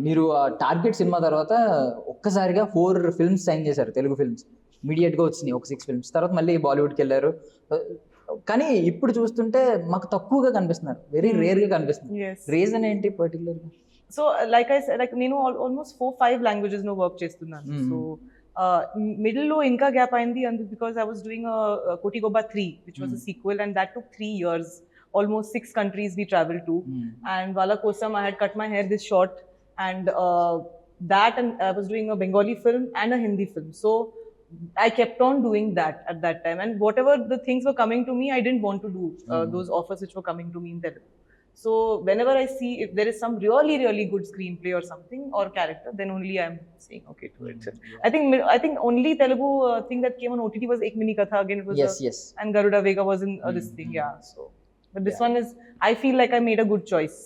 మీరు target cinema తర్వాత ఒక్కసారిగా 4 ఫిల్మ్స్ సైన్ చేశారు, తెలుగు ఫిల్మ్స్ ఇమీడియట్గా వచ్చినాయి, ఒక 6 ఫిల్మ్స్. తర్వాత మళ్ళీ బాలీవుడ్కి వెళ్ళారు. కానీ ఇప్పుడు చూస్తుంటే మాకు తక్కువగా కనిపిస్తున్నారు, వెరీ రేర్గా కనిపిస్తున్నారు. Yes. రీజన్ ఏంటి పర్టికులర్గా? So like I said, like నేను almost 4-5 languages no work చేస్తున్నాను. So middle లో ఇంకా గ్యాప్ అయింది and because I was doing a Kotigoba 3 which was a sequel and that took 3 years, almost 6 countries we traveled to, and wala kosam I had cut my hair this short, and that, and I was doing a Bengali film and a Hindi film. So I kept on doing that at that time, and whatever the things were coming to me, I didn't want to do those offers which were coming to me in Telugu. So whenever I see if there is some really really good screenplay or something or character, then only I'm saying okay to it. I think only Telugu thing that came on OTT was Ek Mini Katha. Again it was Yes. and Garuda Vega was in this thing, yeah. So but this one is, I feel like I made a good choice.